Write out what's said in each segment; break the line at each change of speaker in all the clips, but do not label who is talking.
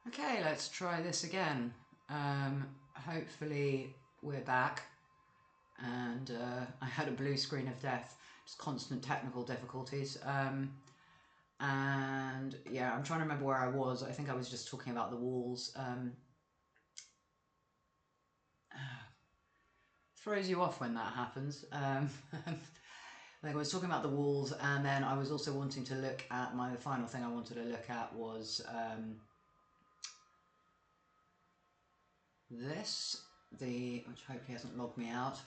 Okay, let's try this again. Hopefully we're back. And I had a blue screen of death, just constant technical difficulties. And yeah, I'm trying to remember where I was. I think I was just talking about the walls. Throws you off when that happens. Like I was talking about the walls, and then I was also wanting to look at the final thing I wanted to look at was this, which hopefully hasn't logged me out.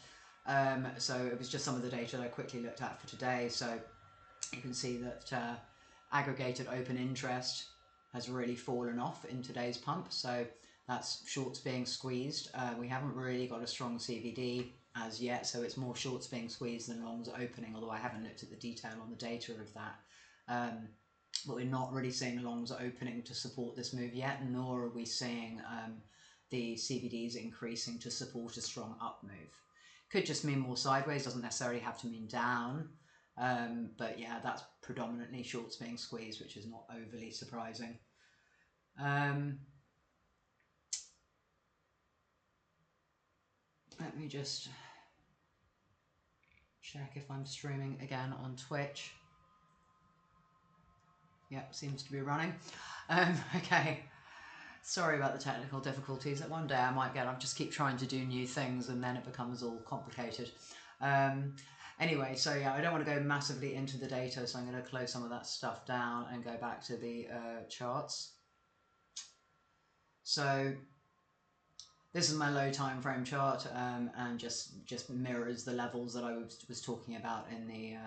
So it was just some of the data that I quickly looked at for today. So you can see that aggregated open interest has really fallen off in today's pump. So that's shorts being squeezed. We haven't really got a strong CVD as yet, so it's more shorts being squeezed than longs opening, although I haven't looked at the detail on the data of that. But we're not really seeing longs opening to support this move yet, nor are we seeing the CVDs increasing to support a strong up move. Could just mean more sideways, doesn't necessarily have to mean down. But yeah, that's predominantly shorts being squeezed, which is not overly surprising. Let me just check if I'm streaming again on Twitch. Yep, seems to be running. Okay. Sorry about the technical difficulties. That one day I might get, I just keep trying to do new things and then it becomes all complicated. Anyway, so yeah, I don't want to go massively into the data, so I'm going to close some of that stuff down and go back to the charts. So this is my low time frame chart, and just mirrors the levels that I was talking about in the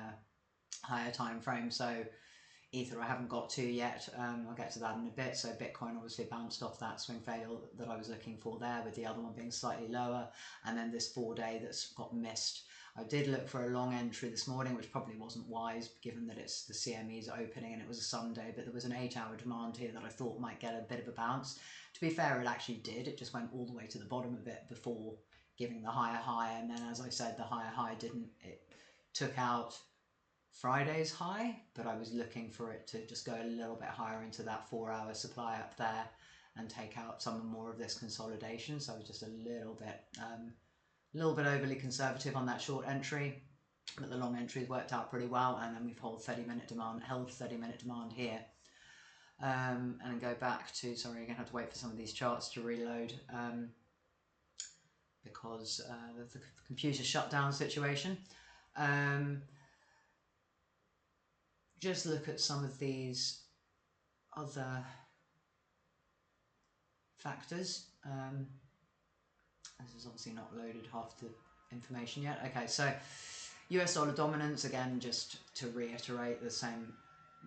higher time frame. So Ether I haven't got to yet, I'll get to that in a bit. So Bitcoin obviously bounced off that swing fail that I was looking for there, with the other one being slightly lower, and then this 4-day that's got missed. I did look for a long entry this morning, which probably wasn't wise given that it's the CME's opening and it was a Sunday, but there was an 8-hour demand here that I thought might get a bit of a bounce. To be fair, it actually did. It just went all the way to the bottom of it before giving the higher high, and then as I said, the higher high didn't, it took out Friday's high, but I was looking for it to just go a little bit higher into that 4-hour supply up there and take out some more of this consolidation. So I was just a little bit overly conservative on that short entry, but the long entries worked out pretty well, and then we've held 30-minute demand here. And then go back to, sorry, you're going to have to wait for some of these charts to reload because of the computer shutdown situation. Just look at some of these other factors. This is obviously not loaded half the information yet. Okay, so US dollar dominance, again, just to reiterate the same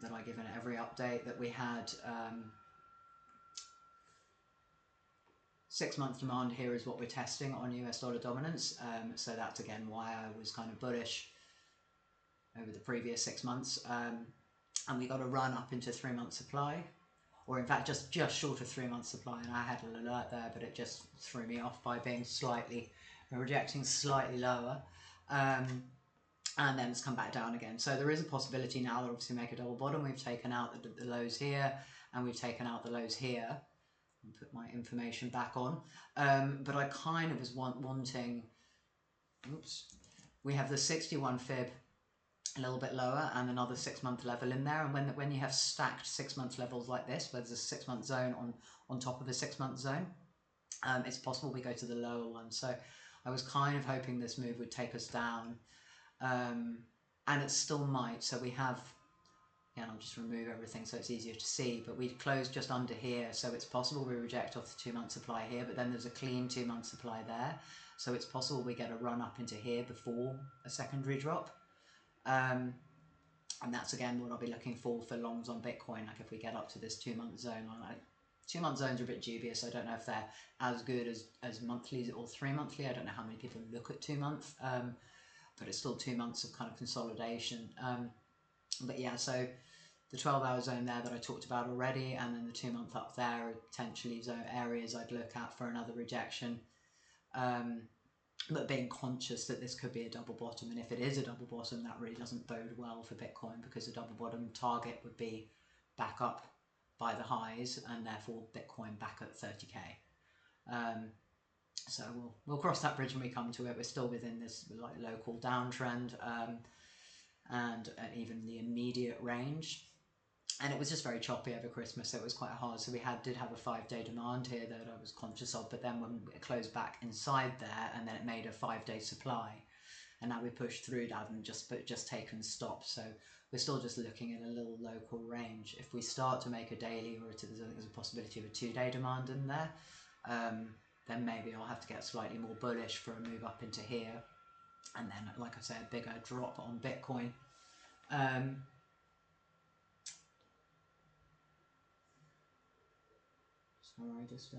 that I give in every update, that we had 6-month demand here is what we're testing on US dollar dominance. So that's again why I was kind of bullish over the previous 6 months. And we got a run up into 3-month supply, or in fact just short of 3 months supply, and I had an alert there, but it just threw me off by being rejecting slightly lower. And then it's come back down again. So there is a possibility now that obviously make a double bottom. We've taken out the lows here, and we've taken out the lows here. I'll put my information back on. But I kind of was wanting, oops, we have the 61 fib a little bit lower and another 6-month level in there. And when you have stacked 6-month levels like this, where there's a 6-month zone on top of a 6-month zone, it's possible we go to the lower one. So I was kind of hoping this move would take us down. And it still might. So we have, again, I'll just remove everything so it's easier to see, but we closed just under here, so it's possible we reject off the 2-month supply here, but then there's a clean 2-month supply there, so it's possible we get a run up into here before a secondary drop. And that's again what I'll be looking for longs on Bitcoin. Like if we get up to this 2-month zone, 2-month zones are a bit dubious. I don't know if they're as good as monthly or 3-monthly. I don't know how many people look at 2-month, but it's still 2 months of kind of consolidation. But yeah, so the 12-hour zone there that I talked about already, and then the 2-month up there are potentially zone areas I'd look at for another rejection. But being conscious that this could be a double bottom, and if it is a double bottom, that really doesn't bode well for Bitcoin, because a double bottom target would be back up by the highs, and therefore Bitcoin back at 30k. So we'll cross that bridge when we come to it. We're still within this like local downtrend, and even the immediate range. And it was just very choppy over Christmas, so it was quite hard. So we did have a 5-day demand here that I was conscious of, but then when it closed back inside there, and then it made a 5-day supply, and now we pushed through that and just taken stops. So we're still just looking at a little local range. If we start to make a daily, or there's a possibility of a 2-day demand in there, then maybe I'll have to get slightly more bullish for a move up into here, and then, like I said, a bigger drop on Bitcoin. Sorry, just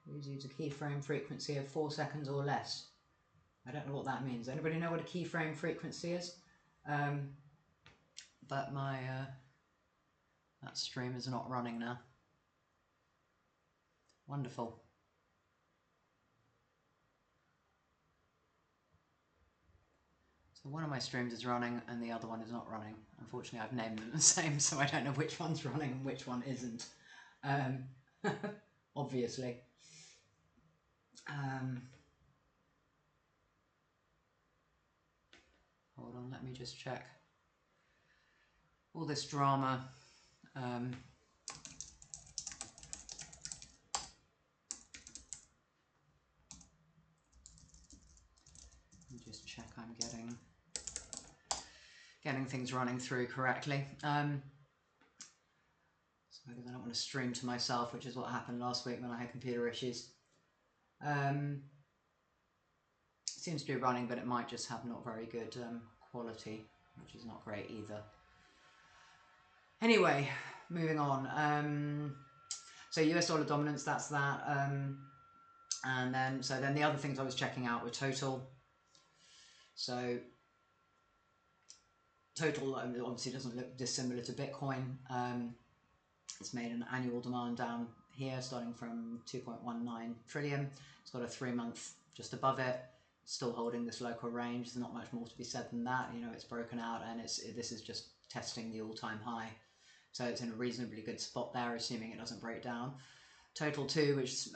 please use a keyframe frequency of 4 seconds or less. I don't know what that means. Anybody know what a keyframe frequency is? But my that stream is not running now. Wonderful. So one of my streams is running and the other one is not running. Unfortunately, I've named them the same, so I don't know which one's running and which one isn't. Obviously. Hold on, let me just check. All this drama. Just check I'm getting things running through correctly. So because I don't want to stream to myself, which is what happened last week when I had computer issues. Seems to be running, but it might just have not very good quality, which is not great either. Anyway, moving on. So US dollar dominance, that's that. And then the other things I was checking out were total. So total obviously doesn't look dissimilar to Bitcoin. It's made an annual demand down here, starting from 2.19 trillion. It's got a 3-month just above it, still holding this local range. There's not much more to be said than that. You know, it's broken out, and this is just testing the all-time high. So it's in a reasonably good spot there, assuming it doesn't break down. Total 2, which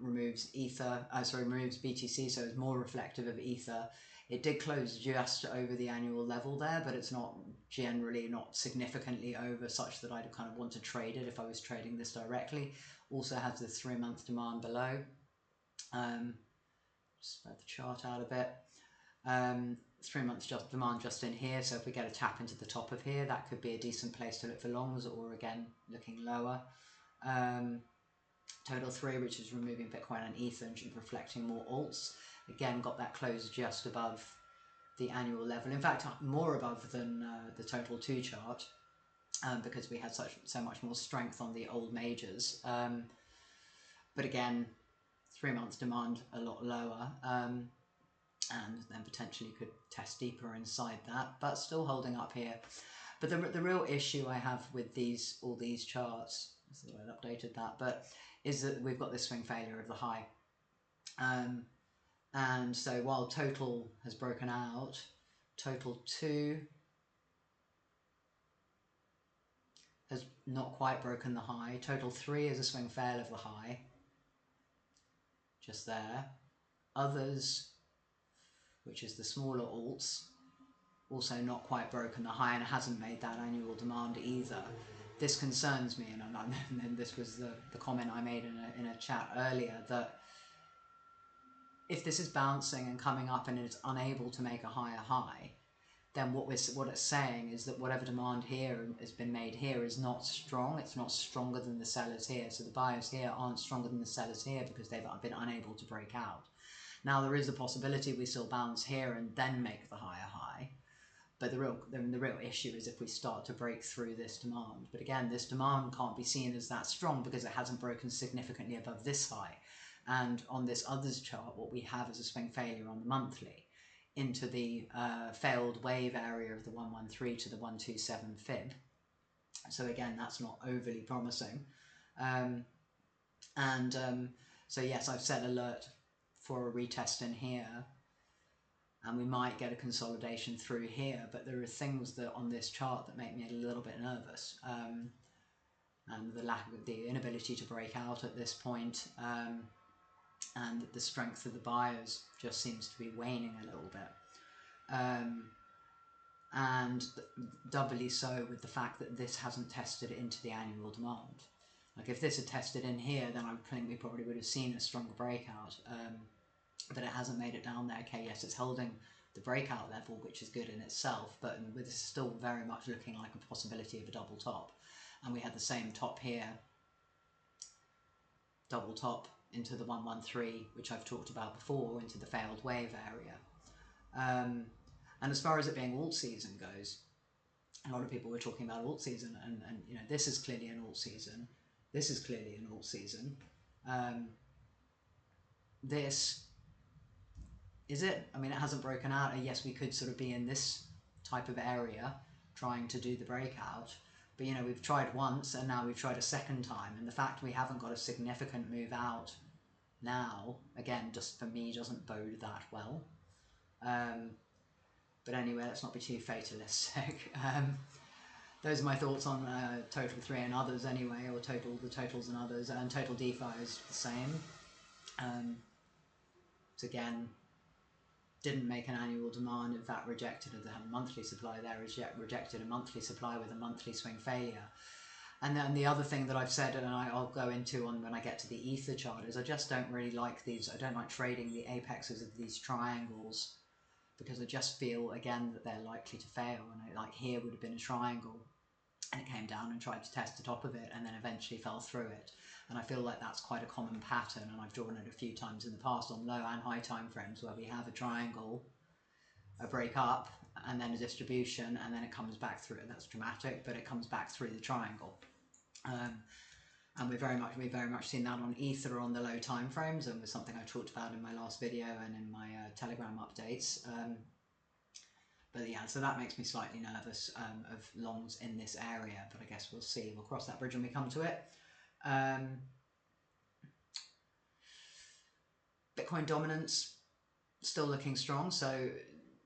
removes removes BTC, so it's more reflective of Ether. It did close just over the annual level there, but it's not significantly over, such that I'd kind of want to trade it if I was trading this directly. Also has the 3-month demand below. Spread the chart out a bit. 3-month demand just in here, so if we get a tap into the top of here, that could be a decent place to look for longs, or again looking lower. Total 3, which is removing Bitcoin and Ether and reflecting more alts, again got that close just above the annual level. In fact, more above than the total 2 chart, because we had so much more strength on the old majors. But again, 3 months demand a lot lower, and then potentially could test deeper inside that, but still holding up here. But the real issue I have with all these charts, I thought I'd updated that, but is that we've got this swing failure of the high. And so while total has broken out, total 2 has not quite broken the high. Total 3 is a swing fail of the high, just there. Others, which is the smaller alts, also not quite broken the high and hasn't made that annual demand either. This concerns me, and this was the comment I made in a chat earlier, that if this is bouncing and coming up and it's unable to make a higher high, then what it's saying is that whatever demand here has been made here is not strong. It's not stronger than the sellers here. So the buyers here aren't stronger than the sellers here because they've been unable to break out. Now there is a possibility we still bounce here and then make the higher high. But the real issue is if we start to break through this demand. But again, this demand can't be seen as that strong because it hasn't broken significantly above this high. And on this others chart, what we have is a swing failure on the monthly into the failed wave area of the 113 to the 127 fib. So again, that's not overly promising. So yes, I've set alert for a retest in here. and we might get a consolidation through here, but there are things that on this chart that make me a little bit nervous, and the inability to break out at this point, and the strength of the buyers just seems to be waning a little bit, and doubly so with the fact that this hasn't tested into the annual demand. Like if this had tested in here, then I think we probably would have seen a stronger breakout, but it hasn't made it down there. Okay, yes, it's holding the breakout level, which is good in itself, but with this still very much looking like a possibility of a double top. And we had the same top here, double top into the 113, which I've talked about before, into the failed wave area. And as far as it being alt season goes, a lot of people were talking about alt season, and you know, this is clearly an alt season. This is clearly an alt season. This is it. I mean, it hasn't broken out. Yes, we could sort of be in this type of area trying to do the breakout, but you know, we've tried once and now we've tried a second time, and the fact we haven't got a significant move out now, again, just for me doesn't bode that well. But anyway, let's not be too fatalistic. Those are my thoughts on Total 3 and others anyway, or the totals and others, and TOTALDEFI is the same. So again, didn't make an annual demand, in fact rejected a monthly supply there, rejected a monthly supply with a monthly swing failure. And then the other thing that I've said, and I'll go into on when I get to the Ether chart, is I just don't really like these, I don't like trading the apexes of these triangles, because I just feel, again, that they're likely to fail. And like here would have been a triangle, and it came down and tried to test the top of it, and then eventually fell through it. And I feel like that's quite a common pattern, and I've drawn it a few times in the past on low and high time frames, where we have a triangle, a break up, and then a distribution, and then it comes back through it. That's dramatic, but it comes back through the triangle. And we've very much seen that on Ether on the low time frames, and was something I talked about in my last video and in my Telegram updates. But yeah, so that makes me slightly nervous of longs in this area, but I guess we'll see. We'll cross that bridge when we come to it. Bitcoin dominance still looking strong, so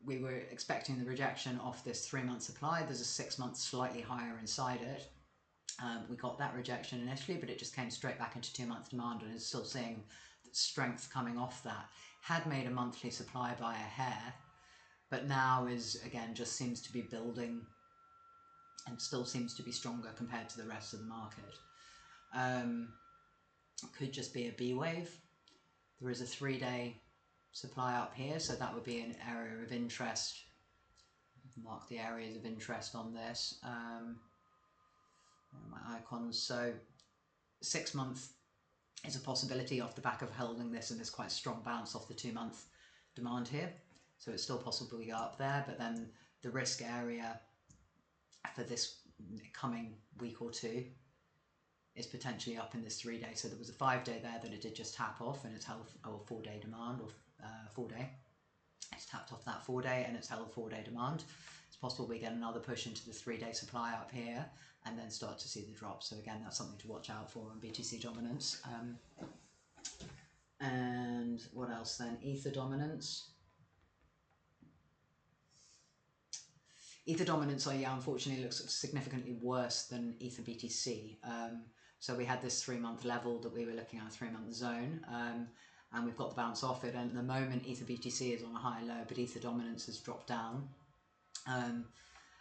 we were expecting the rejection off this 3-month supply. There's a 6-month slightly higher inside it. We got that rejection initially, but it just came straight back into 2-month demand, and is still seeing strength coming off that. Had made a monthly supply by a hair, but now is, again, just seems to be building and still seems to be stronger compared to the rest of the market. Could just be a B wave. There is a 3-day supply up here, so that would be an area of interest. Mark the areas of interest on this. My icons. So 6-month is a possibility off the back of holding this, and there's quite a strong bounce off the 2-month demand here. So it's still possible we go up there, but then the risk area for this coming week or two is potentially up in this 3-day. So there was a 5-day there that it did just tap off, and it's held, or 4-day demand, or 4-day. It's tapped off that 4-day and it's held 4-day demand. It's possible we get another push into the 3-day supply up here and then start to see the drop. So again, that's something to watch out for on BTC dominance. And what else then? Ether dominance. Ether dominance, yeah, unfortunately looks significantly worse than ETHBTC. So we had this 3-month level that we were looking at, a 3-month zone, and we've got the bounce off it. And at the moment, ETHBTC is on a high low, but Ether dominance has dropped down.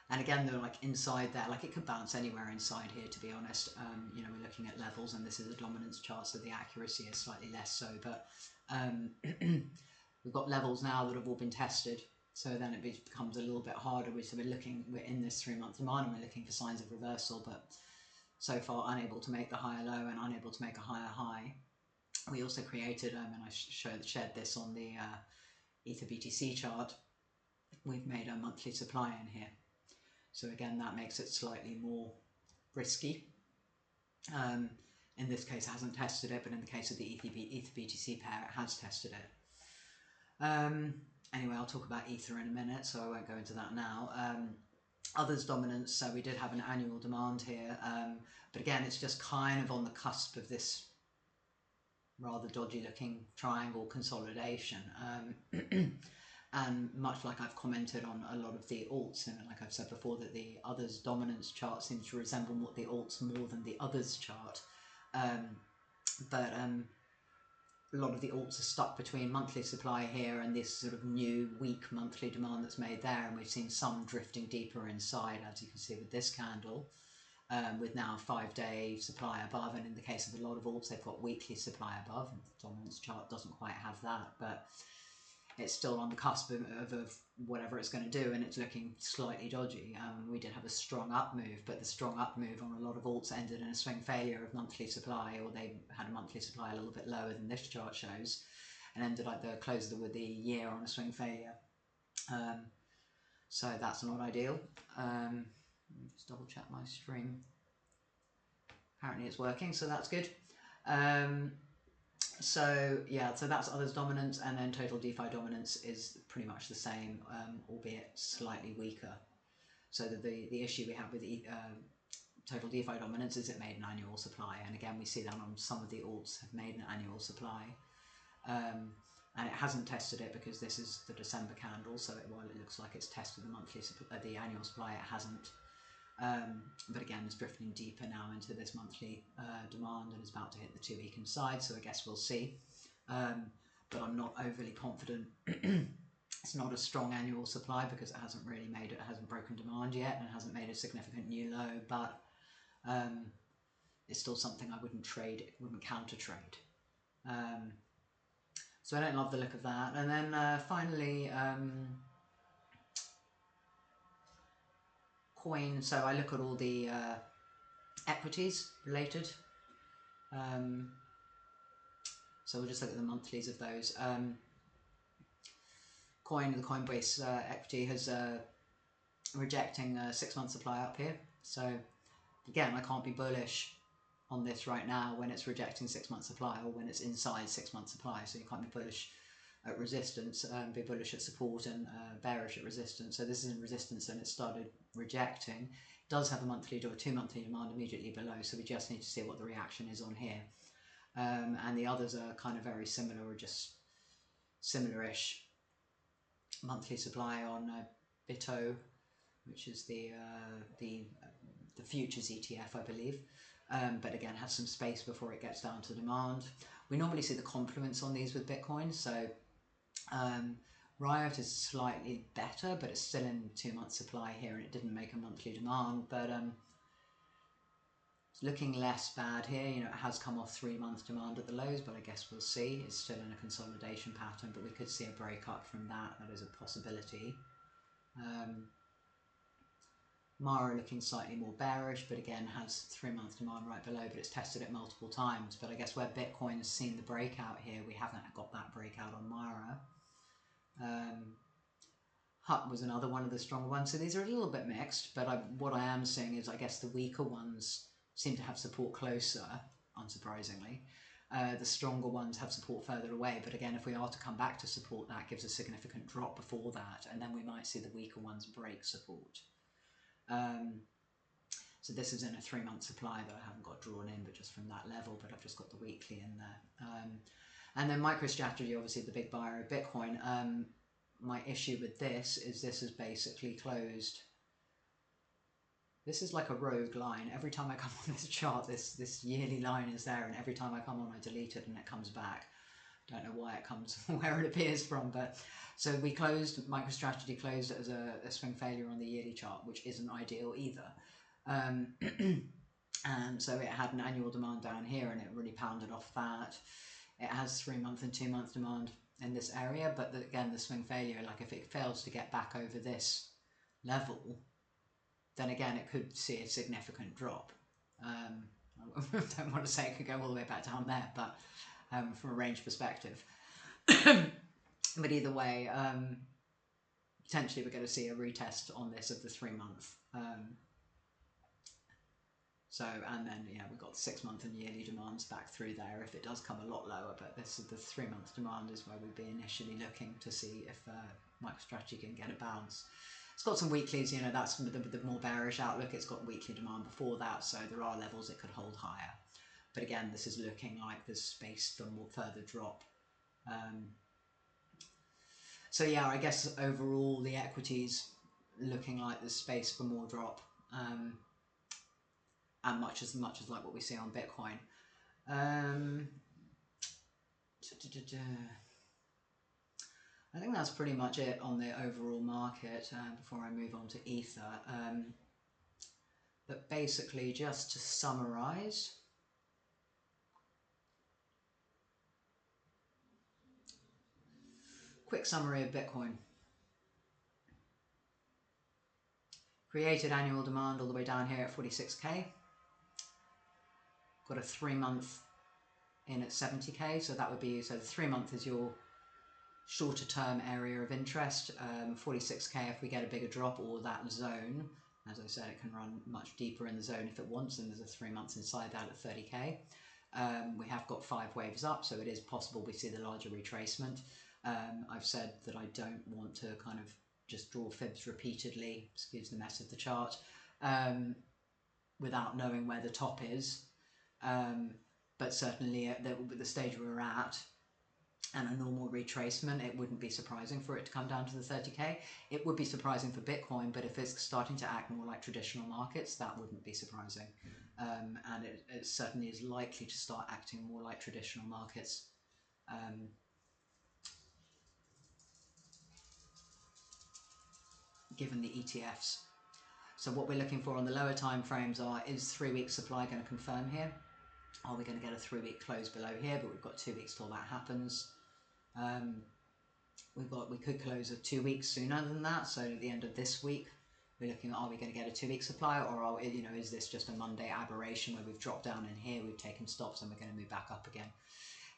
And again, they're like inside there, like it could bounce anywhere inside here, to be honest. You know, we're looking at levels, and this is a dominance chart, so the accuracy is slightly less so, but we've got levels now that have all been tested. So then it becomes a little bit harder. So we're in this 3-month demand, and we're looking for signs of reversal, but so far unable to make the higher low and unable to make a higher high. We also created, and I shared this on the ETHBTC chart, we've made a monthly supply in here. So again, that makes it slightly more risky. In this case, it hasn't tested it, but in the case of the ETHBTC pair, it has tested it. Anyway, I'll talk about Ether in a minute, so I won't go into that now. Others dominance, so we did have an annual demand here, but again, it's just kind of on the cusp of this rather dodgy looking triangle consolidation. And much like I've commented on a lot of the alts, and like I've said before, that the others dominance chart seems to resemble what the alts more than the others chart. But a lot of the alts are stuck between monthly supply here and this sort of new weak monthly demand that's made there, and we've seen some drifting deeper inside, as you can see with this candle, with now 5-day supply above, and in the case of a lot of alts they've got weekly supply above. The dominance chart doesn't quite have that, but it's still on the cusp of whatever it's going to do, and it's looking slightly dodgy. We did have a strong up move, but the strong up move on a lot of alts ended in a swing failure of monthly supply, or they had a monthly supply a little bit lower than this chart shows, and ended like the close of the year on a swing failure. So that's not ideal. Let me just double check my stream. Apparently it's working, so that's good. So yeah, so that's others dominance, and then TOTALDEFI dominance is pretty much the same, albeit slightly weaker. So the issue we have with TOTALDEFI dominance is it made an annual supply, and again we see that on some of the alts have made an annual supply, and it hasn't tested it because this is the December candle. So while it looks like it's tested the monthly the annual supply, it hasn't. But again, it's drifting deeper now into this monthly demand and is about to hit the 2-week inside, so I guess we'll see. But I'm not overly confident. It's not a strong annual supply because it hasn't really hasn't broken demand yet, and hasn't made a significant new low, but it's still something I wouldn't counter trade. So I don't love the look of that. And then finally, coin. So I look at all the equities related. So we'll just look at the monthlies of those. The Coinbase equity has rejecting a 6-month supply up here. So again, I can't be bullish on this right now when it's rejecting 6-month supply, or when it's inside 6-month supply. So you can't be bullish at resistance, be bullish at support, and bearish at resistance. So this is in resistance and it started rejecting. It does have a monthly or 2-monthly demand immediately below, so we just need to see what the reaction is on here. And the others are kind of very similar, or just similar-ish. Monthly supply on BITO, which is the futures ETF, I believe. But again, has some space before it gets down to demand. We normally see the confluence on these with Bitcoin. So RIOT is slightly better, but it's still in 2-month supply here, and it didn't make a monthly demand. But it's looking less bad here. You know, it has come off 3-month demand at the lows, but I guess we'll see. It's still in a consolidation pattern, but we could see a break up from that. That is a possibility. Mara looking slightly more bearish, but again has 3-month demand right below, but it's tested it multiple times. But I guess where Bitcoin has seen the breakout here, we haven't got that breakout on Mara. HUT was another one of the stronger ones. So these are a little bit mixed, but what I am seeing is I guess the weaker ones seem to have support closer, unsurprisingly. The stronger ones have support further away, but again, if we are to come back to support, that gives a significant drop before that, and then we might see the weaker ones break support. So this is in a 3-month supply that I haven't got drawn in, but just from that level, but I've just got the weekly in there. And then MicroStrategy, obviously the big buyer of Bitcoin. My issue with this is basically closed. This is like a rogue line. Every time I come on this chart, this yearly line is there, and every time I come on, I delete it and it comes back. Don't know why it comes, where it appears from, but so we closed, MicroStrategy closed as a swing failure on the yearly chart, which isn't ideal either. And so it had an annual demand down here, and it really pounded off that. It has 3-month and 2-month demand in this area, but again, the swing failure, like if it fails to get back over this level, then again, it could see a significant drop. I don't want to say it could go all the way back down there, but from a range perspective. But either way, potentially we're going to see a retest on this of the 3-month. And then, yeah, we've got the 6-month and yearly demands back through there if it does come a lot lower, but this is the 3-month demand is where we'd be initially looking to see if MicroStrategy can get a bounce. It's got some weeklies, you know, that's the more bearish outlook. It's got weekly demand before that, so there are levels it could hold higher. But again, this is looking like there's space for more further drop. So yeah, I guess overall the equities looking like there's space for more drop, and much as like what we see on Bitcoin. I think that's pretty much it on the overall market before I move on to Ether. But basically, just to summarize, quick summary of Bitcoin. Created annual demand all the way down here at 46k. Got a 3-month in at 70k, so that would be, so the 3-month is your shorter term area of interest. 46k if we get a bigger drop, or that zone. As I said, it can run much deeper in the zone if it wants, and there's a 3 months inside that at 30k. We have got 5 waves up, so it is possible we see the larger retracement. I've said that I don't want to kind of just draw fibs repeatedly, excuse the mess of the chart, without knowing where the top is. But certainly at the stage we're at, and a normal retracement, it wouldn't be surprising for it to come down to the 30k. It would be surprising for Bitcoin, but if it's starting to act more like traditional markets, that wouldn't be surprising. And it certainly is likely to start acting more like traditional markets. Given the ETFs. So what we're looking for on the lower time frames are, is 3 week supply going to confirm here? Are we going to get a 3 week close below here? But we've got 2 weeks till that happens. We could close at 2 weeks sooner than that. So at the end of this week, we're looking at, are we going to get a 2 week supply, or are we, is this just a Monday aberration where we've dropped down in here, we've taken stops, and we're going to move back up again?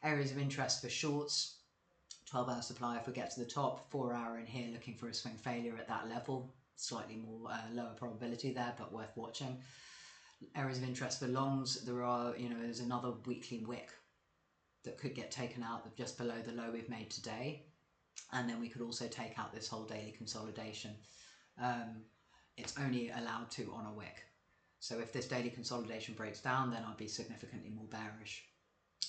Areas of interest for shorts. 12-hour supply if we get to the top, 4-hour in here looking for a swing failure at that level, slightly more lower probability there, but worth watching. Areas of interest for longs, there are, there's another weekly wick that could get taken out just below the low we've made today, and then we could also take out this whole daily consolidation. It's only allowed to on a wick, so if this daily consolidation breaks down, then I'll be significantly more bearish.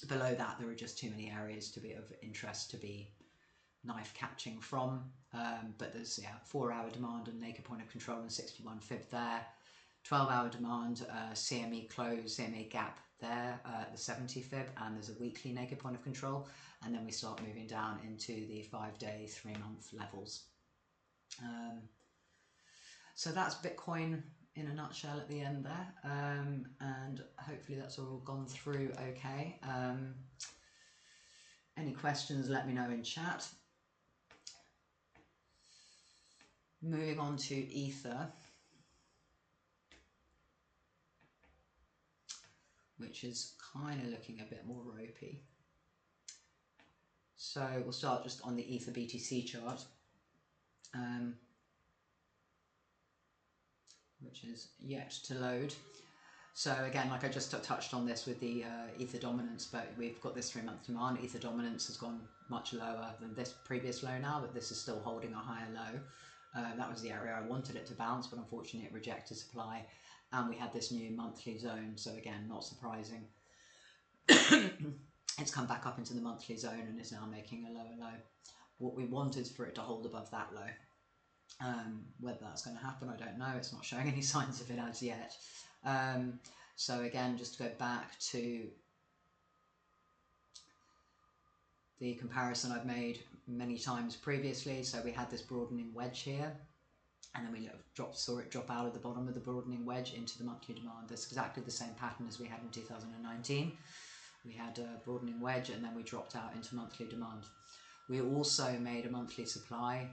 Below that, there are just too many areas to be of interest to be knife catching from, but there's 4-hour demand and naked point of control and 61 fib there. 12-hour demand, CME close, CME gap there at the 70 fib, and there's a weekly naked point of control, and then we start moving down into the 5-day, 3-month levels. So that's Bitcoin in a nutshell at the end there, and hopefully that's all gone through okay. Any questions, let me know in chat. Moving on to Ether, which is kind of looking a bit more ropey. So we'll start just on the ETHBTC chart, which is yet to load. So again, like I just touched on this with the Ether dominance, but we've got this 3-month demand. Ether dominance has gone much lower than this previous low now, but this is still holding a higher low. That was the area I wanted it to bounce, but unfortunately it rejected supply, and we had this new monthly zone. So again, not surprising. It's come back up into the monthly zone and is now making a lower low. What we want is for it to hold above that low. Whether that's going to happen, I don't know. It's not showing any signs of it as yet. So again, just to go back to the comparison I've made many times previously. So we had this broadening wedge here, and then we saw it drop out of the bottom of the broadening wedge into the monthly demand. That's exactly the same pattern as we had in 2019. We had a broadening wedge, and then we dropped out into monthly demand. We also made a monthly supply,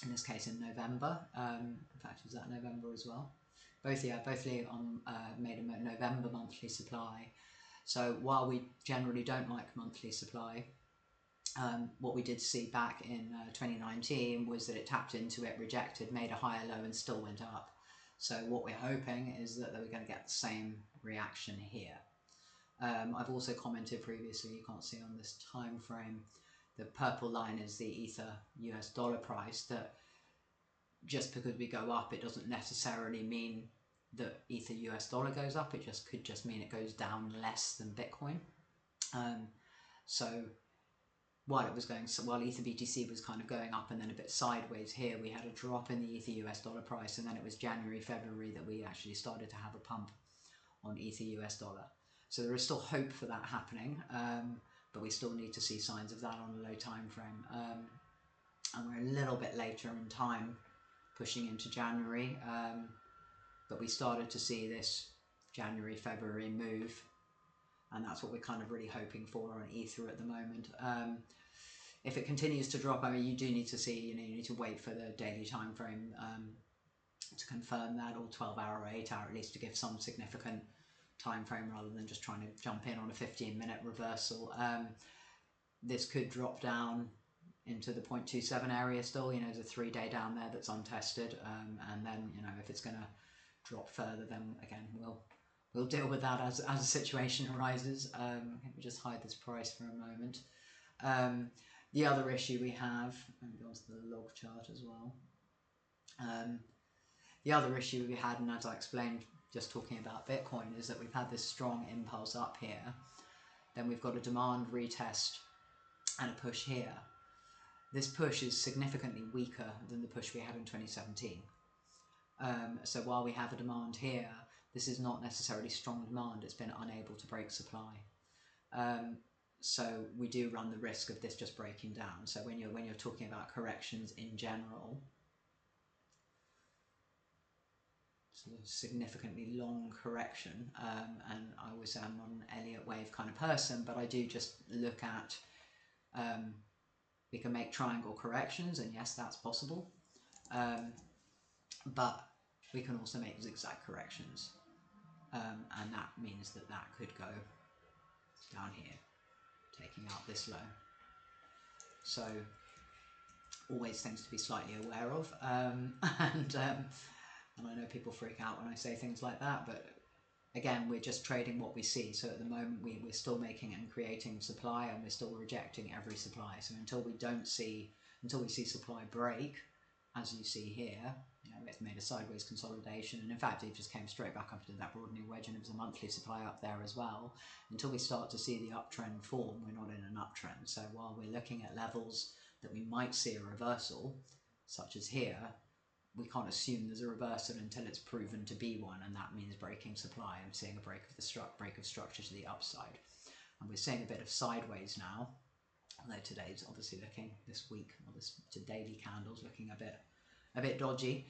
in this case in November. In fact, was that November as well? Both made a November monthly supply. So while we generally don't like monthly supply, what we did see back in 2019 was that it tapped into it, rejected, made a higher low, and still went up. So what we're hoping is that we're going to get the same reaction here. I've also commented previously, you can't see on this time frame, the purple line is the Ether US dollar price, that just because we go up, it doesn't necessarily mean that Ether US dollar goes up. It could just mean it goes down less than Bitcoin. So while ETHBTC was kind of going up and then a bit sideways here, we had a drop in the Ether US dollar price, and then it was January, February that we actually started to have a pump on Ether US dollar. So there is still hope for that happening, but we still need to see signs of that on a low time frame. And we're a little bit later in time, pushing into January, but we started to see this January, February move, and that's what we're kind of really hoping for on Ether at the moment. If it continues to drop, I mean, you do need to see, you need to wait for the daily time frame to confirm that, or 12-hour or 8-hour at least, to give some significant time frame rather than just trying to jump in on a 15-minute reversal. This could drop down into the 0.27 area still, there's a 3-day down there that's untested, and then, if it's going to drop further, then again, we'll deal with that as a situation arises. Let me just hide this price for a moment. The other issue we have, let me go on to the log chart as well. The other issue we had, and as I explained just talking about Bitcoin, is that we've had this strong impulse up here, then we've got a demand retest and a push here. This push is significantly weaker than the push we had in 2017. So while we have a demand here, this is not necessarily strong demand, it's been unable to break supply. So we do run the risk of this just breaking down. So when you're talking about corrections in general, it's a significantly long correction, and I always say I'm not an Elliott wave kind of person, but I do just look at, we can make triangle corrections, and yes, that's possible, but we can also make zigzag corrections, and that means that could go down here, taking out this low. So always things to be slightly aware of, and I know people freak out when I say things like that, but again, we're just trading what we see. So at the moment, we're still making and creating supply, and we're still rejecting every supply. So until we see supply break, as you see here, it's made a sideways consolidation, and in fact it just came straight back up into that broadening wedge, and it was a monthly supply up there as well. Until we start to see the uptrend form, we're not in an uptrend. So while we're looking at levels that we might see a reversal, such as here, we can't assume there's a reversal until it's proven to be one, and that means breaking supply and seeing a break of structure to the upside. And we're seeing a bit of sideways now, although today's obviously looking, this week, or this to daily candles, looking a bit dodgy.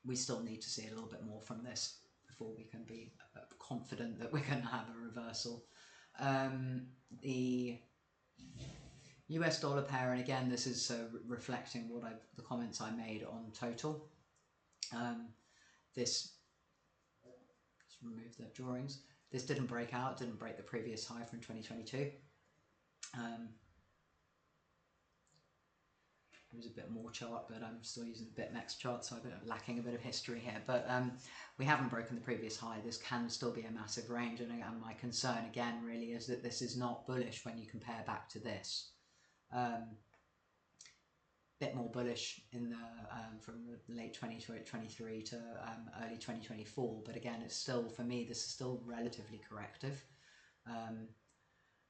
We still need to see a little bit more from this before we can be confident that we're going to have a reversal. The US dollar pair, and again, this is reflecting the comments I made on total. Let's remove the drawings. This didn't break out, didn't break the previous high from 2022. There was a bit more chart, but I'm still using the BitMEX chart, so I'm lacking a bit of history here. But we haven't broken the previous high. This can still be a massive range, and my concern again really is that this is not bullish when you compare back to this. Bit more bullish in the from late 2023 to early 2024, but again, it's still, for me, this is still relatively corrective,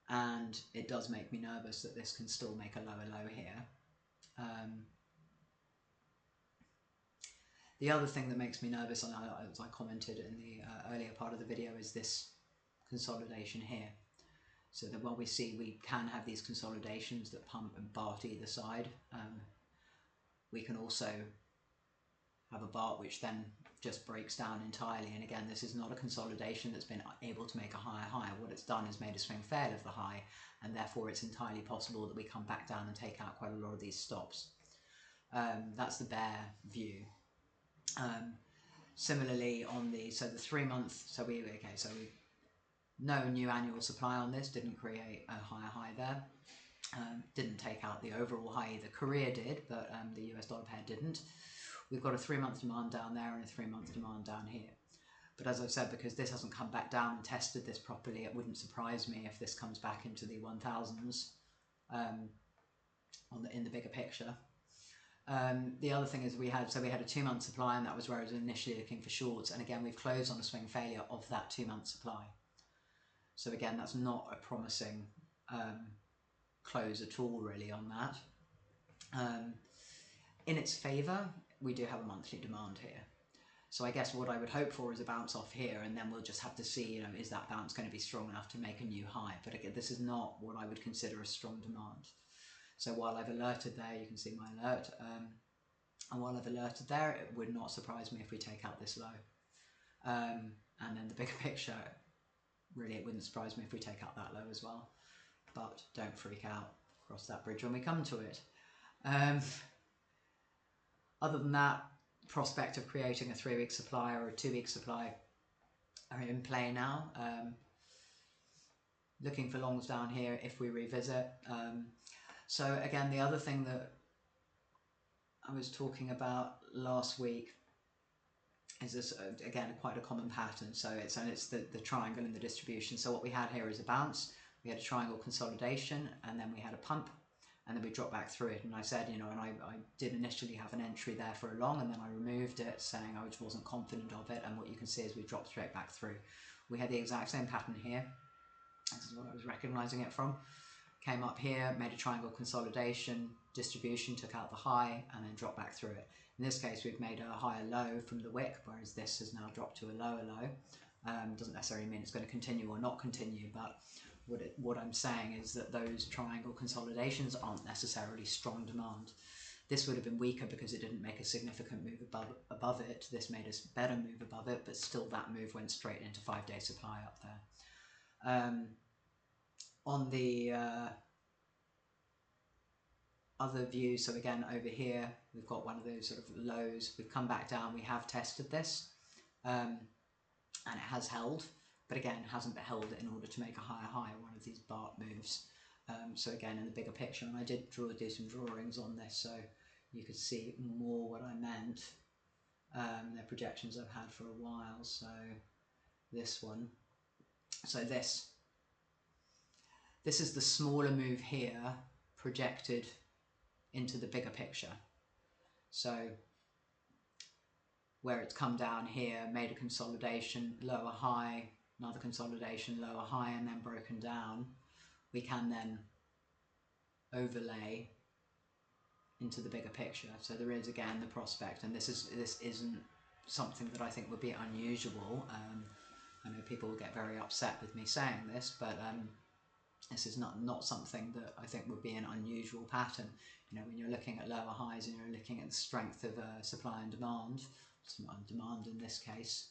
and it does make me nervous that this can still make a lower low here. The other thing that makes me nervous, and as I commented in the earlier part of the video, is this consolidation here. So that while we can have these consolidations that pump and BART either side, we can also have a BART which then just breaks down entirely. And again, this is not a consolidation that's been able to make a higher high. What it's done is made a swing fail of the high, and therefore it's entirely possible that we come back down and take out quite a lot of these stops. That's the bear view. Similarly on the 3 month, no new annual supply on this, didn't create a higher high there, didn't take out the overall high either. Korea did, but the US dollar pair didn't. We've got a 3 month demand down there and a 3 month demand down here. But as I've said, because this hasn't come back down and tested this properly, it wouldn't surprise me if this comes back into the 1000s in the bigger picture. The other thing is we had a 2 month supply, and that was where I was initially looking for shorts, and again we've closed on a swing failure of that 2 month supply. So again, that's not a promising close at all really on that. In its favour, we do have a monthly demand here. So I guess what I would hope for is a bounce off here, and then we'll just have to see, you know, is that bounce going to be strong enough to make a new high? But again, this is not what I would consider a strong demand. So while I've alerted there, you can see my alert, and while I've alerted there, it would not surprise me if we take out this low. And then the bigger picture, really it wouldn't surprise me if we take out that low as well. But don't freak out, cross that bridge when we come to it. Other than that, prospect of creating a 3-week supply or a 2-week supply are in play now. Looking for longs down here if we revisit. So again, the other thing that I was talking about last week is this, again, quite a common pattern. So it's the triangle in the distribution. So what we had here is a bounce, we had a triangle consolidation, and then we had a pump, and then we dropped back through it. And I said, you know, and I did initially have an entry there for a long, and then I removed it saying I just wasn't confident of it. And what you can see is we dropped straight back through. We had the exact same pattern here. This is what I was recognizing it from. Came up here, made a triangle consolidation, distribution, took out the high, and then dropped back through it. In this case, we've made a higher low from the wick, whereas this has now dropped to a lower low. Doesn't necessarily mean it's going to continue or not continue, but what I'm saying is that those triangle consolidations aren't necessarily strong demand. This would have been weaker because it didn't make a significant move above it. This made a better move above it, but still that move went straight into 5-day supply up there. On the other view, so again over here we've got one of those sort of lows. We've come back down, we have tested this, and it has held, but again hasn't held in order to make a higher high, one of these BART moves. So again, in the bigger picture, and I did do some drawings on this so you could see more what I meant. They're projections I've had for a while. So this one, so this is the smaller move here projected into the bigger picture. So where it's come down here, made a consolidation, lower high, another consolidation, lower high, and then broken down, we can then overlay into the bigger picture. So there is again the prospect, and this isn't something that I think would be unusual. I know people will get very upset with me saying this, but this is not something that I think would be an unusual pattern. You know, when you're looking at lower highs and you're looking at the strength of supply and demand in this case,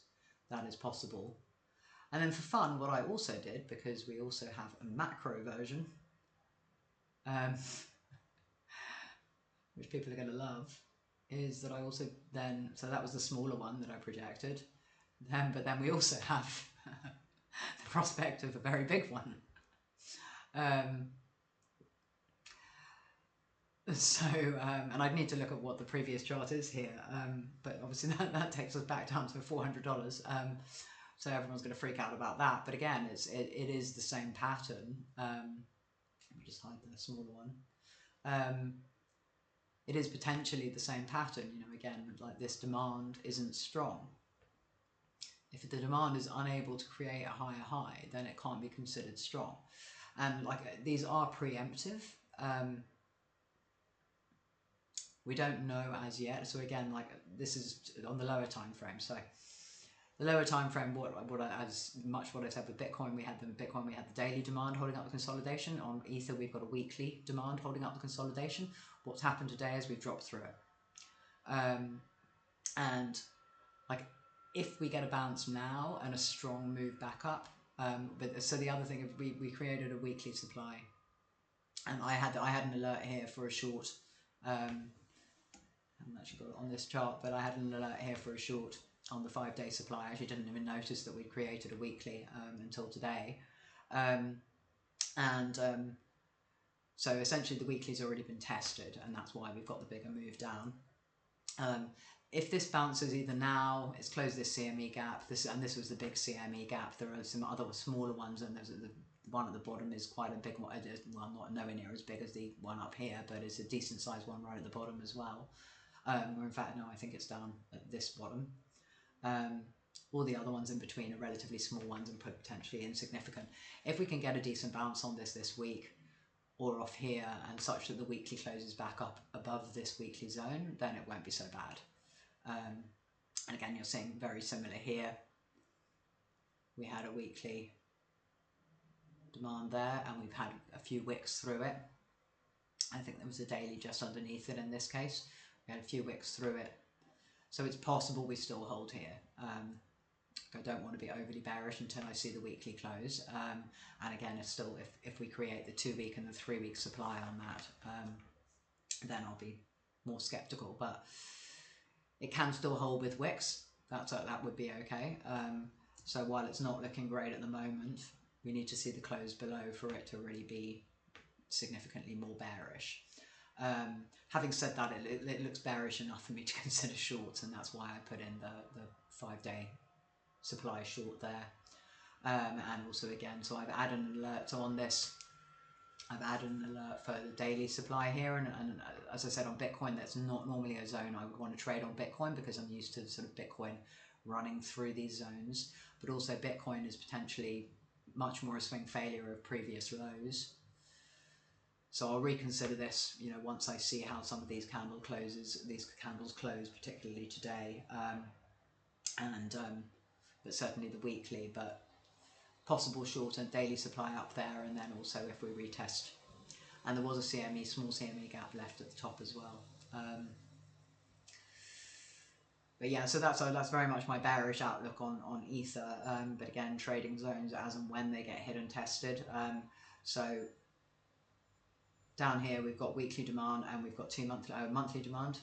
that is possible. And then for fun, what I also did, because we also have a macro version, which people are going to love, is that I also then, so that was the smaller one that I projected, but then we also have the prospect of a very big one. And I'd need to look at what the previous chart is here, but obviously that takes us back down to $400. So everyone's going to freak out about that. But again, it is the same pattern. Let me just hide the smaller one. It is potentially the same pattern. You know, again, like this demand isn't strong. If the demand is unable to create a higher high, then it can't be considered strong. And like these are preemptive. We don't know as yet. So again, like this is on the lower time frame. So the lower time frame, what I said with Bitcoin, we had the daily demand holding up the consolidation. On Ether, we've got a weekly demand holding up the consolidation. What's happened today is we've dropped through it. And like if we get a bounce now and a strong move back up, so the other thing, we created a weekly supply, and I had an alert here for a short. I haven't actually got it on this chart, but I had an alert here for a short on the 5-day supply. I actually didn't even notice that we'd created a weekly until today. So essentially the weekly's already been tested, and that's why we've got the bigger move down. If this bounces either now, it's closed this CME gap, this was the big CME gap. There are some other smaller ones, and there's the one at the bottom is quite a big one. Well, not nowhere near as big as the one up here, but it's a decent sized one right at the bottom as well. Or in fact, no, I think it's down at this bottom. All the other ones in between are relatively small ones and potentially insignificant. If we can get a decent bounce on this week, or off here, and such that the weekly closes back up above this weekly zone, then it won't be so bad. And again, you're seeing very similar here. We had a weekly demand there, and we've had a few wicks through it. I think there was a daily just underneath it in this case. We had a few wicks through it. So it's possible we still hold here. I don't want to be overly bearish until I see the weekly close. And again, if we create the 2 week and the 3 week supply on that, then I'll be more skeptical. But it can still hold with wicks. That would be okay. So while it's not looking great at the moment, we need to see the close below for it to really be significantly more bearish. Having said that, it looks bearish enough for me to consider shorts, and that's why I put in the 5-day supply short there. And also again, so I've added an alert on this. I've added an alert for the daily supply here, and as I said, on Bitcoin, that's not normally a zone I would want to trade on Bitcoin, because I'm used to sort of Bitcoin running through these zones. But also Bitcoin is potentially much more a swing failure of previous lows. So I'll reconsider this, you know, once I see how some of these candles close, particularly today, but certainly the weekly, but possible short and daily supply up there, and then also if we retest. And there was a small CME gap left at the top as well. But yeah, so that's very much my bearish outlook on Ether. But again, trading zones as and when they get hit and tested. So down here we've got weekly demand, and we've got monthly demand,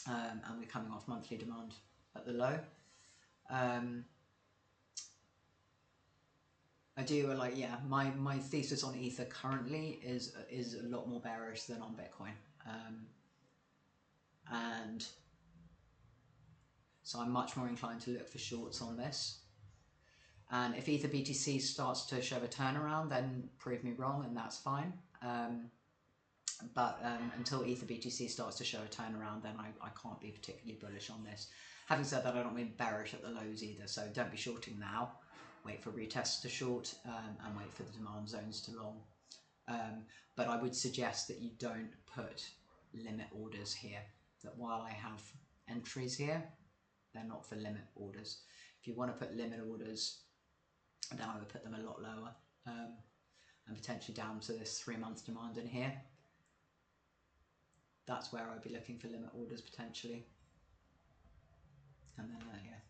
and we're coming off monthly demand at the low. I do like, yeah, my thesis on Ether currently is a lot more bearish than on Bitcoin, and so I'm much more inclined to look for shorts on this. And if ETHBTC starts to show a turnaround, then prove me wrong, and that's fine. But until ETHBTC starts to show a turnaround, then I can't be particularly bullish on this. Having said that, I don't mean bearish at the lows either, so don't be shorting now. Wait for retests to short, and wait for the demand zones to long. But I would suggest that you don't put limit orders here. That while I have entries here, they're not for limit orders. If you want to put limit orders, then I would put them a lot lower, and potentially down to this 3-month demand in here. That's where I'd be looking for limit orders potentially. And then, yeah,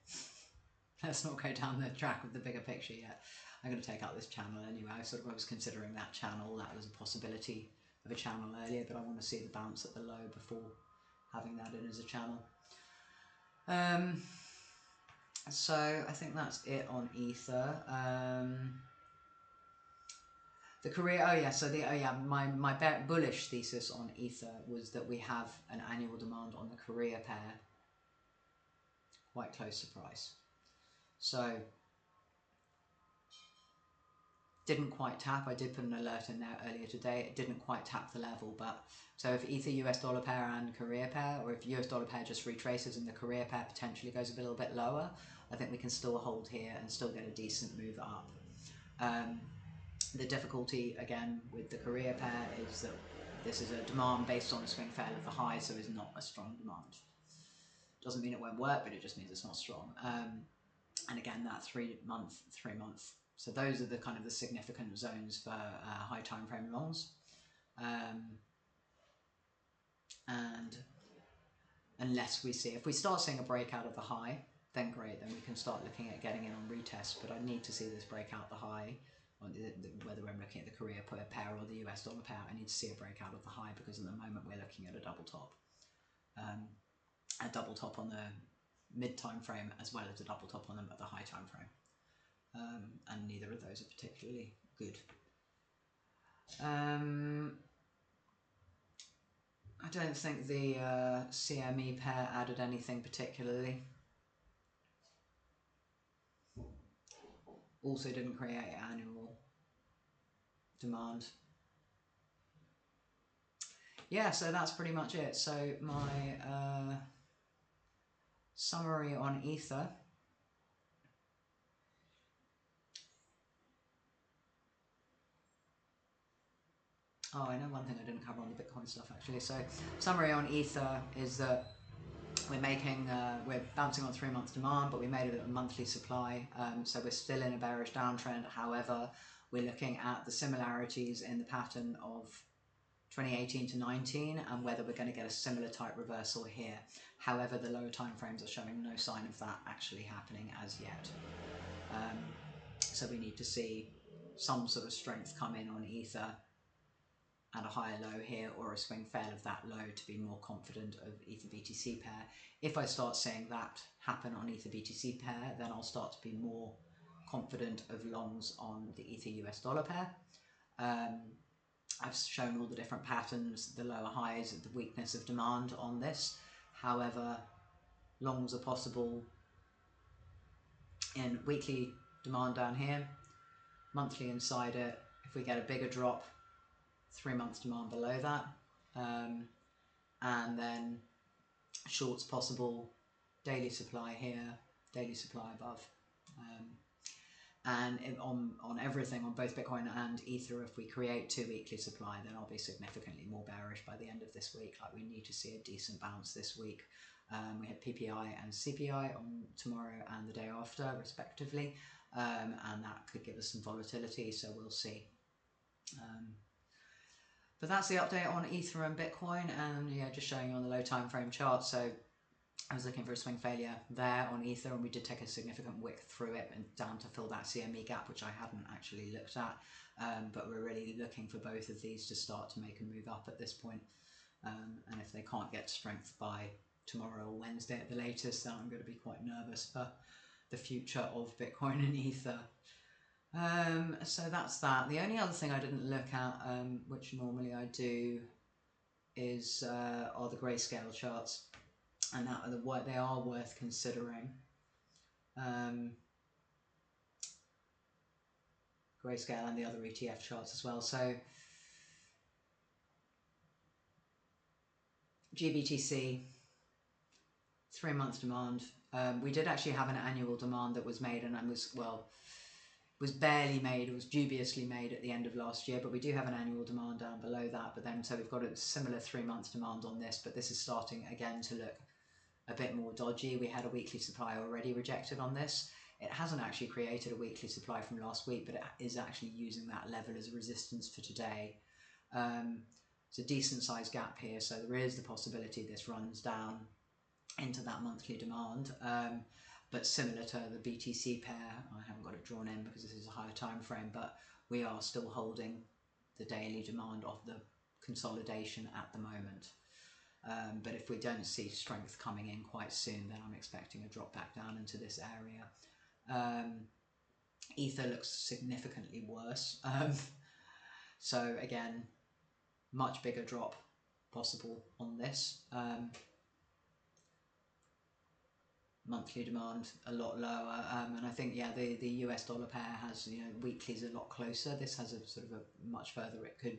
let's not go down the track of the bigger picture yet. I'm going to take out this channel anyway. I was considering that channel. That was a possibility of a channel earlier, but I want to see the bounce at the low before having that in as a channel. So I think that's it on Ether. The career, my bullish thesis on Ether was that we have an annual demand on the career pair quite close to price. So didn't quite tap. I did put an alert in there earlier today. It didn't quite tap the level, but so if Ether US dollar pair and career pair, or if US dollar pair just retraces and the career pair potentially goes a little bit lower, I think we can still hold here and still get a decent move up. The difficulty again with the career pair is that this is a demand based on a swing fail of the high, so it's not a strong demand. Doesn't mean it won't work, but it just means it's not strong. And again, that 3 month. So those are the kind of the significant zones for high time frame longs. And unless we see, if we start seeing a breakout of the high, then great, then we can start looking at getting in on retest. But I need to see this break out the high, or whether I'm looking at the career pair or the US dollar pair, I need to see a breakout of the high, because at the moment we're looking at a double top. A double top on the mid time frame as well as a double top on the high time frame. And neither of those are particularly good. I don't think the CME pair added anything particularly. Also didn't create annual demand. Yeah, so that's pretty much it. So my summary on Ether. Oh, I know one thing I didn't cover on the Bitcoin stuff actually. So summary on Ether is that we're bouncing on 3 months demand, but we made it a monthly supply. So we're still in a bearish downtrend. However, we're looking at the similarities in the pattern of 2018 to 19 and whether we're going to get a similar type reversal here. However, the lower time frames are showing no sign of that actually happening as yet. So we need to see some sort of strength come in on Ether at a higher low here, or a swing fail of that low to be more confident of ETHBTC pair. If I start seeing that happen on ETHBTC pair, then I'll start to be more confident of longs on the Ether US dollar pair. I've shown all the different patterns, the lower highs, the weakness of demand on this. However, longs are possible in weekly demand down here, monthly inside it. If we get a bigger drop, 3 months demand below that, and then shorts possible, daily supply here, daily supply above, and on everything, on both Bitcoin and Ether, if we create 2 weekly supply, then I'll be significantly more bearish by the end of this week. Like, we need to see a decent bounce this week. We had PPI and CPI on tomorrow and the day after respectively, and that could give us some volatility, so we'll see. But that's the update on Ether and Bitcoin, and yeah, just showing you on the low time frame chart. So I was looking for a swing failure there on Ether, and we did take a significant wick through it and down to fill that CME gap, which I hadn't actually looked at. But we're really looking for both of these to start to make a move up at this point. And if they can't get strength by tomorrow or Wednesday at the latest, then I'm going to be quite nervous for the future of Bitcoin and Ether. So that's that. The only other thing I didn't look at, which normally I do, is are the Grayscale charts, and that they are worth considering. Grayscale and the other ETF charts as well. So GBTC, 3 months demand. We did actually have an annual demand that was made, and was barely made, it was dubiously made at the end of last year, but we do have an annual demand down below that. But then, so we've got a similar 3 months demand on this, but this is starting again to look a bit more dodgy. We had a weekly supply already rejected on this. It hasn't actually created a weekly supply from last week, but it is actually using that level as a resistance for today. It's a decent sized gap here, so there is the possibility this runs down into that monthly demand. But similar to the BTC pair, I haven't got it drawn in because this is a higher time frame, but we are still holding the daily demand of the consolidation at the moment. But if we don't see strength coming in quite soon, then I'm expecting a drop back down into this area. Ether looks significantly worse. So again, much bigger drop possible on this. Monthly demand a lot lower, and I think, yeah, the US dollar pair has, you know, weekly's a lot closer. This has a sort of a much further it could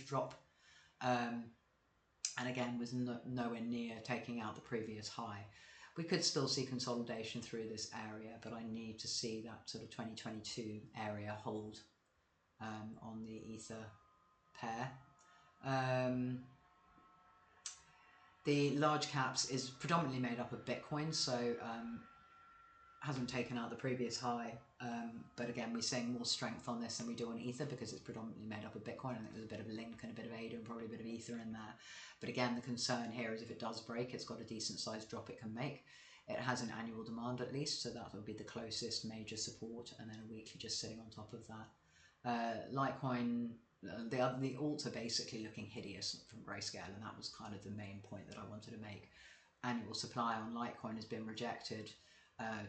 drop, and again was nowhere near taking out the previous high. We could still see consolidation through this area, but I need to see that sort of 2022 area hold on the Ether pair. The large caps is predominantly made up of Bitcoin, so hasn't taken out the previous high, but again, we're seeing more strength on this than we do on Ether because it's predominantly made up of Bitcoin. I think there's a bit of a link and a bit of ADA and probably a bit of Ether in there. But again, the concern here is if it does break, it's got a decent sized drop it can make. It has an annual demand at least, so that would be the closest major support, and then a weekly just sitting on top of that. Litecoin, the alts are basically looking hideous from Grayscale, and that was kind of the main point that I wanted to make. Annual supply on Litecoin has been rejected,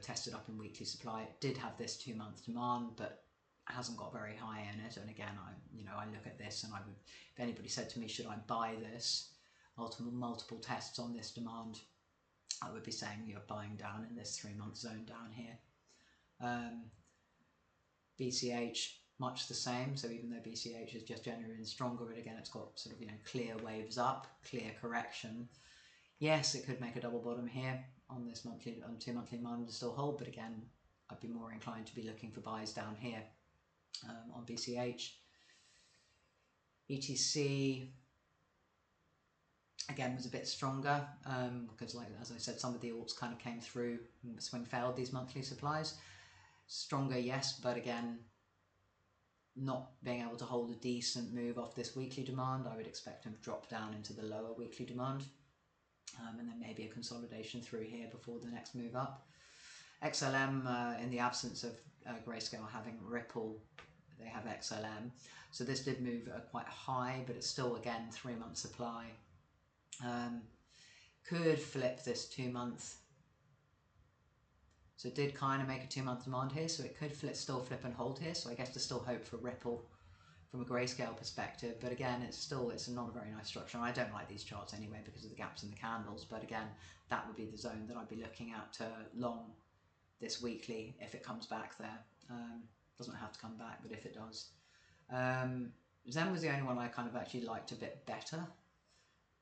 tested up in weekly supply. It did have this 2 month demand, but hasn't got very high in it. And again, I look at this and I would, if anybody said to me, should I buy this, multiple tests on this demand, I would be saying you're buying down in this 3 month zone down here. BCH, much the same. So even though BCH is just genuinely stronger, but again, it's got sort of, you know, clear waves up, clear correction. Yes, it could make a double bottom here on this monthly, on 2 monthly demand to still hold, but again, I'd be more inclined to be looking for buys down here on BCH. BTC again was a bit stronger because, like as I said, some of the alts kind of came through and swing failed these monthly supplies. Stronger, yes, but again, not being able to hold a decent move off this weekly demand. I would expect him to drop down into the lower weekly demand, and then maybe a consolidation through here before the next move up. XLM, in the absence of Grayscale having Ripple, they have XLM. So this did move quite high, but it's still, again, 3-month supply. Could flip this 2-month. So it did kind of make a 2-month demand here, so it could still flip and hold here. So I guess there's still hope for Ripple from a Grayscale perspective. But again, it's not a very nice structure. And I don't like these charts anyway because of the gaps in the candles. But again, that would be the zone that I'd be looking at to long this weekly if it comes back there. Doesn't have to come back, but if it does. Zen was the only one I kind of actually liked a bit better.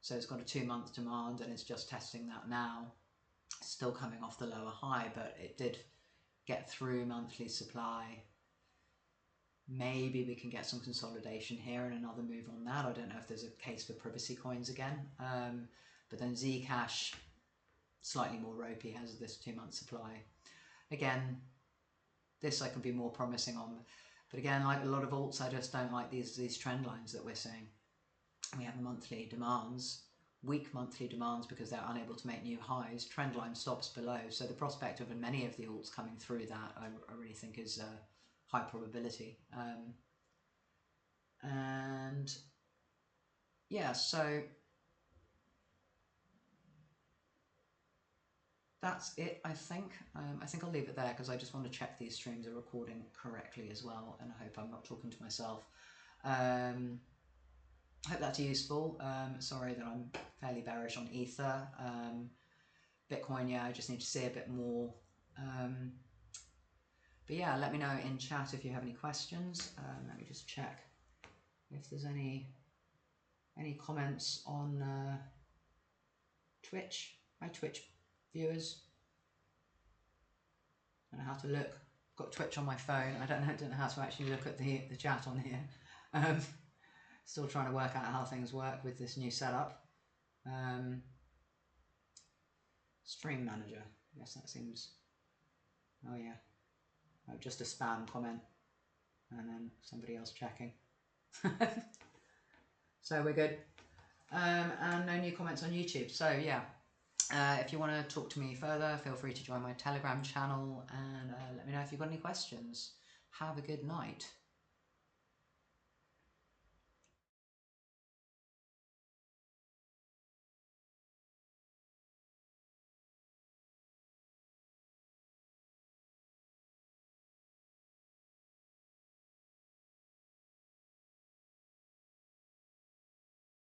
So it's got a 2-month demand and it's just testing that now. Still coming off the lower high, but it did get through monthly supply. Maybe we can get some consolidation here and another move on that. I don't know if there's a case for privacy coins again. But then Zcash, slightly more ropey, has this 2-month supply. Again, this I can be more promising on. But again, like a lot of alts, I just don't like these trend lines that we're seeing. We have monthly demands, weak monthly demands because they're unable to make new highs. Trend line stops below. So the prospect of many of the alts coming through that, I really think is high probability. And yeah, so that's it, I think. I think I'll leave it there because I just want to check these streams are recording correctly as well, and I hope I'm not talking to myself. Hope that's useful. Sorry that I'm fairly bearish on Ether. Bitcoin, yeah, I just need to see a bit more. But yeah, let me know in chat if you have any questions. Let me just check if there's any comments on Twitch. My Twitch viewers. I don't know how to look. I've got Twitch on my phone. I don't know how to actually look at the chat on here. Still trying to work out how things work with this new setup. Stream manager. I guess that seems. Oh yeah. Oh, just a spam comment, and then somebody else checking. So we're good. And no new comments on YouTube. So yeah. If you want to talk to me further, feel free to join my Telegram channel and let me know if you've got any questions. Have a good night.